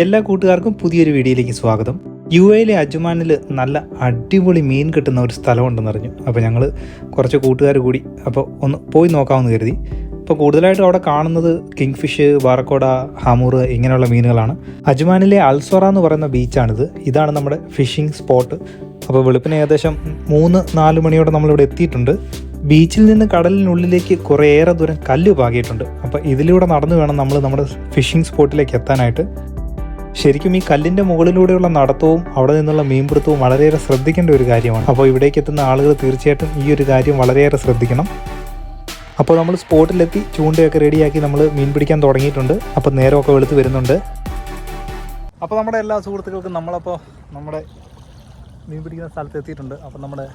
എല്ലാ കൂട്ടുകാർക്കും പുതിയൊരു വീഡിയോയിലേക്ക് സ്വാഗതം. UAE അജ്മാനിൽ നല്ല അടിപൊളി മീൻ കിട്ടുന്ന ഒരു സ്ഥലമുണ്ടെന്ന് അറിഞ്ഞു. അപ്പോൾ ഞങ്ങൾ കുറച്ച് കൂട്ടുകാർ കൂടി അപ്പോൾ ഒന്ന് പോയി നോക്കാമെന്ന് കരുതി. അപ്പോൾ കൂടുതലായിട്ടും അവിടെ കാണുന്നത് കിങ് ഫിഷ്, ബാറക്കോഡ, ഹമൂർ ഇങ്ങനെയുള്ള മീനുകളാണ്. അജ്മാനിലെ അൽസോറ എന്ന് പറയുന്ന ബീച്ചാണിത്. ഇതാണ് നമ്മുടെ ഫിഷിംഗ് സ്പോട്ട്. അപ്പോൾ വെളുപ്പിന് ഏകദേശം 3-4 മണിയോടെ നമ്മളിവിടെ എത്തിയിട്ടുണ്ട്. ബീച്ചിൽ നിന്ന് കടലിനുള്ളിലേക്ക് കുറേയേറെ ദൂരം കല്ല് പാകിയിട്ടുണ്ട്. അപ്പോൾ ഇതിലൂടെ നടന്നു വേണം നമ്മൾ നമ്മുടെ ഫിഷിംഗ് സ്പോട്ടിലേക്ക് എത്താനായിട്ട്. ശരിക്കും ഈ കല്ലിൻ്റെ മുകളിലൂടെയുള്ള നടത്തവും അവിടെ നിന്നുള്ള മീൻപിടുത്തവും വളരെയേറെ ശ്രദ്ധിക്കേണ്ട ഒരു കാര്യമാണ്. അപ്പോൾ ഇവിടേക്ക് എത്തുന്ന ആളുകൾ തീർച്ചയായിട്ടും ഈ ഒരു കാര്യം വളരെയേറെ ശ്രദ്ധിക്കണം. അപ്പോൾ നമ്മൾ സ്പോട്ടിലെത്തി ചൂണ്ടയൊക്കെ റെഡിയാക്കി നമ്മൾ മീൻ പിടിക്കാൻ തുടങ്ങിയിട്ടുണ്ട്. അപ്പോൾ നേരമൊക്കെ വെളുത്ത് വരുന്നുണ്ട്. അപ്പോൾ നമ്മുടെ എല്ലാ സുഹൃത്തുക്കൾക്കും നമ്മളപ്പോൾ നമ്മുടെ മീൻ പിടിക്കുന്ന സ്ഥലത്ത് എത്തിയിട്ടുണ്ട്. അപ്പോൾ നമ്മുടെ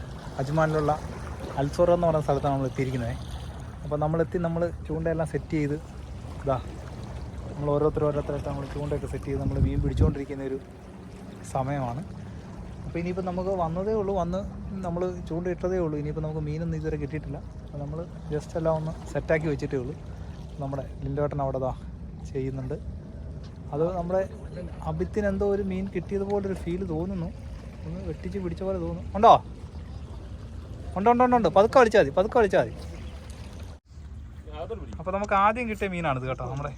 അജ്മാനിലുള്ള അൽസോറ എന്ന് പറയുന്ന സ്ഥലത്താണ് നമ്മൾ എത്തിയിരിക്കുന്നത്. അപ്പോൾ നമ്മളെത്തി നമ്മൾ ചൂണ്ടയെല്ലാം സെറ്റ് ചെയ്ത് നമ്മൾ ഓരോരുത്തരായിട്ട് നമ്മൾ ചൂണ്ടയൊക്കെ സെറ്റ് ചെയ്ത് നമ്മൾ മീൻ പിടിച്ചുകൊണ്ടിരിക്കുന്ന ഒരു സമയമാണ്. അപ്പോൾ ഇനിയിപ്പോൾ നമുക്ക് വന്നതേ ഉള്ളൂ, വന്ന് നമ്മൾ ചൂണ്ട ഇട്ടതേ ഉള്ളൂ. ഇനിയിപ്പോൾ നമുക്ക് മീനൊന്നും ഇതുവരെ കിട്ടിയിട്ടില്ല. അപ്പോൾ നമ്മൾ ജസ്റ്റ് എല്ലാം ഒന്ന് സെറ്റാക്കി വെച്ചിട്ടേ ഉള്ളൂ. നമ്മുടെ ലിൻഡോട്ടൻ അവിടെ ചെയ്യുന്നുണ്ട്. അത് നമ്മുടെ അബിത്തിന് എന്തോ ഒരു മീൻ കിട്ടിയതുപോലൊരു ഫീല് തോന്നുന്നു. ഒന്ന് വെട്ടിച്ച് പിടിച്ച പോലെ തോന്നുന്നു. ഉണ്ടോ? ഉണ്ട്. പതുക്കെ വലിച്ചാൽ മതി. അപ്പോൾ നമുക്ക് ആദ്യം കിട്ടിയ മീനാണിത് കേട്ടോ. നമ്മുടെ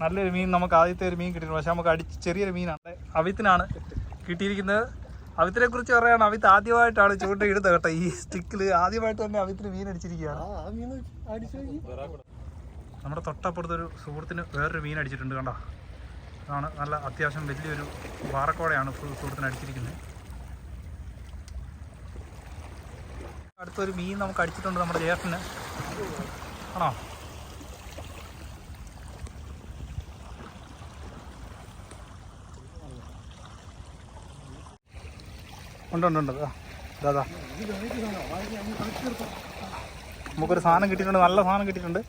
നല്ലൊരു മീൻ, നമുക്ക് ആദ്യത്തെ ഒരു മീൻ കിട്ടിയിട്ടുണ്ട്. പക്ഷെ നമുക്ക് ചെറിയൊരു മീനാണ്. അവിത്തിനാണ് കിട്ടിയിരിക്കുന്നത്. അവിത്തിനെ കുറിച്ച് പറയുകയാണ്, അവിത്ത് ആദ്യമായിട്ടാണ് ചൂണ്ട ഇടുന്നത് കേട്ടോ. ഈ സ്റ്റിക്കിൽ ആദ്യമായിട്ട് തന്നെ അവിത്തിന് മീൻ അടിച്ചിരിക്കുകയാണ്. നമ്മുടെ തൊട്ടപ്പുറത്തൊരു സുഹൃത്തിന് വേറൊരു മീൻ അടിച്ചിട്ടുണ്ട് കണ്ടോ. അതാണ് നല്ല അത്യാവശ്യം വലിയൊരു വാറക്കോടയാണ് സുഹൃത്തിന് അടിച്ചിരിക്കുന്നത്. അടുത്തൊരു മീൻ നമുക്ക് അടിച്ചിട്ടുണ്ട് നമ്മുടെ ജ്യേഷ്ഠന്. ആണോ? ഉണ്ട്. ദാ നമുക്കൊരു സാധനം കിട്ടിയിട്ടുണ്ട്, നല്ല സാധനം കിട്ടിയിട്ടുണ്ട്.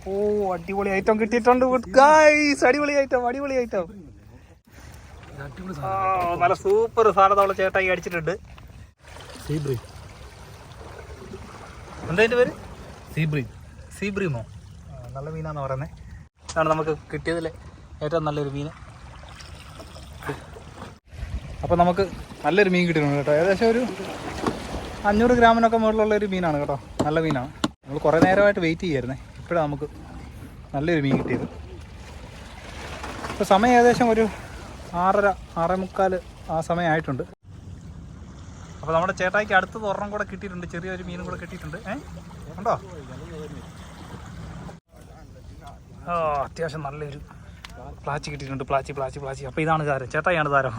ഓ, അടിപൊളി ഐറ്റം കിട്ടിയിട്ടുണ്ട് ഗൈസ്. അടിപൊളി ഐറ്റം. നല്ല സൂപ്പർ സാധനം നമ്മളെ ചേട്ടായി അടിച്ചിട്ടുണ്ട്. എന്താ അതിൻ്റെ പേര്? സീബ്രീമോ? നല്ല മീനാന്ന് പറയുന്നത്. ഇതാണ് നമുക്ക് കിട്ടിയതിൽ ഏറ്റവും നല്ലൊരു മീൻ. അപ്പോൾ നമുക്ക് നല്ലൊരു മീൻ കിട്ടിയിട്ടുണ്ട് കേട്ടോ. ഏകദേശം ഒരു 500 ഗ്രാമിനൊക്കെ മുകളിലുള്ള ഒരു മീനാണ് കേട്ടോ. നല്ല മീനാണ്. നമ്മൾ കുറേ നേരമായിട്ട് വെയിറ്റ് ചെയ്യായിരുന്നേ. ഇപ്പോഴാണ് നമുക്ക് നല്ലൊരു മീൻ കിട്ടിയത്. ഇപ്പോൾ സമയം ഏകദേശം ഒരു 6:30-6:45 ആ സമയമായിട്ടുണ്ട്. അപ്പോൾ നമ്മുടെ ചേട്ടായിക്ക് അടുത്തത് ഒരെണ്ണം കൂടെ കിട്ടിയിട്ടുണ്ട്. ചെറിയൊരു മീനും കൂടെ കിട്ടിയിട്ടുണ്ട്. ഉണ്ടോ? അത്യാവശ്യം നല്ലൊരു പ്ലാച്ചി കിട്ടിയിട്ടുണ്ട്. പ്ലാച്ചി. അപ്പോൾ ഇതാണ് താരം, ചേട്ടായിയാണ് താരം.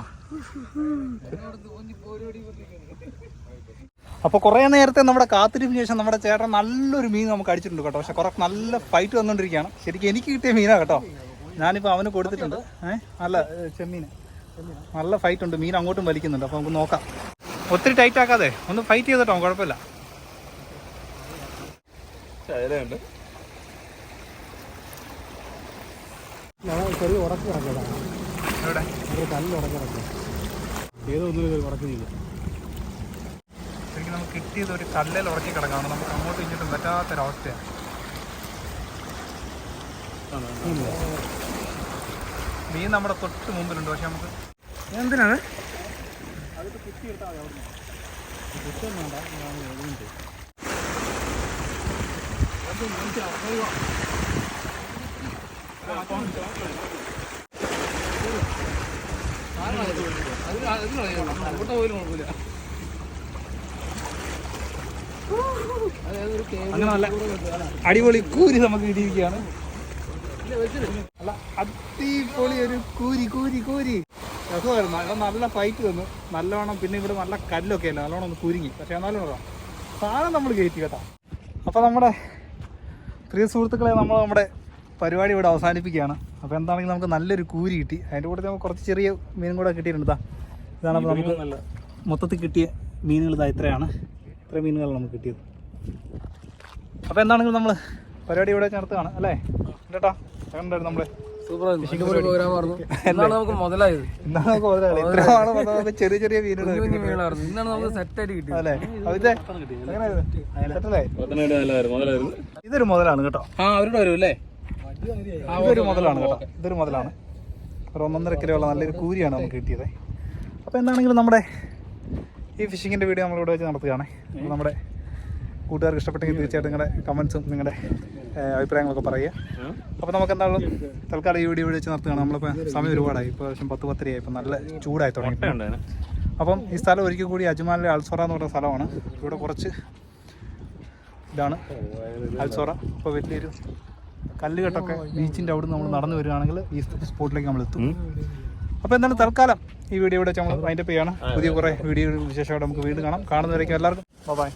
അപ്പോൾ കുറേ നേരത്തെ നമ്മുടെ കാത്തിരിപ്പിന് ശേഷം നമ്മുടെ ചേട്ടൻ നല്ലൊരു മീൻ നമുക്ക് അടിച്ചിട്ടുണ്ട് കേട്ടോ. പക്ഷെ കുറേ നല്ല ഫൈറ്റ് വന്നുകൊണ്ടിരിക്കുകയാണ്. ശരിക്കും എനിക്ക് കിട്ടിയ മീനാണ് കേട്ടോ. ഞാനിപ്പോൾ അവന് കൊടുത്തിട്ടുണ്ട്. നല്ല ചെമ്മീൻ. നല്ല ഫൈറ്റ് ഉണ്ട്. മീൻ അങ്ങോട്ടും വലിക്കുന്നുണ്ട്. അപ്പോൾ നമുക്ക് നോക്കാം. ഒത്തിരി ടൈറ്റ് ആക്കാതെ ഒന്ന് ഫൈറ്റ് ചെയ്തിട്ടോ, കുഴപ്പമില്ല. ചെറിയ ഉടക്കി കിടക്കതാണ്. എവിടെ? കല്ല് ഉടക്കി കിടക്കുക. ഏതൊന്നും ഉടക്കുന്നില്ല. ശരിക്കും നമുക്ക് കിട്ടിയത് ഒരു കല്ലിൽ ഉടക്കി കിടക്കാണ്. നമുക്ക് അങ്ങോട്ടും ഇങ്ങോട്ടും പറ്റാത്തൊരവസ്ഥയാണ്. മീൻ നമ്മുടെ തൊട്ട് മുമ്പിലുണ്ട്. പക്ഷെ നമുക്ക് എന്തിനാണ് അതിട്ട് കുത്തിയെടുത്താൽ മതി. അവിടെ കുത്തൊന്നും വേണ്ട. അങ്ങനെ നല്ല അടിപൊളി കൂരി നമുക്ക് കിട്ടിയിരിക്കുകയാണ്. അല്ല, അടിപൊളി ഒരു കൂരി രസമായിരുന്നു. നല്ല ഫൈറ്റ് വന്നു നല്ലോണം. പിന്നെ ഇവിടെ നല്ല കല്ലൊക്കെ അല്ല, നല്ലോണം ഒന്ന് കുരുങ്ങി. പക്ഷെ എന്നാലും സാധനം നമ്മൾ കയറ്റി കേട്ടോ. അപ്പോൾ നമ്മുടെ പ്രിയ സുഹൃത്തുക്കളെ, നമ്മുടെ പരിപാടി ഇവിടെ അവസാനിപ്പിക്കുകയാണ്. അപ്പോൾ എന്താണെങ്കിലും നമുക്ക് നല്ലൊരു കൂരി കിട്ടി. അതിൻ്റെ കൂടെ നമുക്ക് കുറച്ച് ചെറിയ മീനും കൂടെ കിട്ടിയിട്ടുണ്ട്. ഇതാണ് അപ്പോൾ നമുക്ക് നല്ല മൊത്തത്തിൽ കിട്ടിയ മീനുകൾ. ഇത്രയാണ്. ഇത്ര മീനുകളാണ് നമുക്ക് കിട്ടിയത്. അപ്പോൾ എന്താണെങ്കിലും നമ്മൾ പരിപാടി ഇവിടെ നടത്തുകയാണ് അല്ലേ ചേട്ടാ? എങ്ങനെയുണ്ടായിരുന്നു നമ്മുടെ ചെറിയ ചെറിയ മീനുകൾ അല്ലേ? ഇതൊരു മുതലാണ് കേട്ടോ. അവരുടെ വരും അല്ലേ? ഇതൊരു മുതലാണ് കേട്ടോ, ഇതൊരു മുതലാണ്. ഒരു 1.5 കിലോയുള്ള നല്ലൊരു കൂരിയാണ് നമുക്ക് കിട്ടിയത്. അപ്പോൾ എന്താണെങ്കിലും നമ്മുടെ ഈ ഫിഷിങ്ങിൻ്റെ വീഡിയോ നമ്മളിവിടെ വെച്ച് നടത്തുകയാണ്. അപ്പോൾ നമ്മുടെ കൂട്ടുകാർക്ക് ഇഷ്ടപ്പെട്ടെങ്കിൽ തീർച്ചയായിട്ടും നിങ്ങളുടെ കമൻസും നിങ്ങളുടെ അഭിപ്രായങ്ങളൊക്കെ പറയുക. അപ്പോൾ നമുക്ക് എന്തായാലും തൽക്കാലം ഈ വീഡിയോ വെച്ച് നടത്തുകയാണ്. നമ്മളിപ്പോൾ സമയം ഒരുപാടായി, ഇപ്പോൾ 10:10 ഇപ്പം നല്ല ചൂടായി തുടങ്ങിയിട്ടുണ്ട്. അപ്പം ഈ സ്ഥലം ഒരിക്കൽ കൂടി അജ്മാനിലെ അൽസോറ എന്ന് പറയുന്ന സ്ഥലമാണ്. ഇവിടെ കുറച്ച് ഇതാണ് അൽസോറ. അപ്പോൾ വലിയൊരു കല്ലുകെട്ടൊക്കെ ബീച്ചിൻ്റെ അവിടെ നിന്ന് നമ്മൾ നടന്നു വരികയാണെങ്കിൽ ഈ സ്പോട്ടിലേക്ക് നമ്മൾ എത്തും. അപ്പോൾ എന്തായാലും തൽക്കാലം ഈ വീഡിയോ ഇവിടെ നമ്മൾ വൈൻഡപ്പ് ചെയ്യാണ്. പുതിയ കുറേ വീഡിയോ വിശേഷമായിട്ട് നമുക്ക് വീണ്ടും കാണാം. കാണുന്നവരേക്കും എല്ലാവർക്കും ബൈ.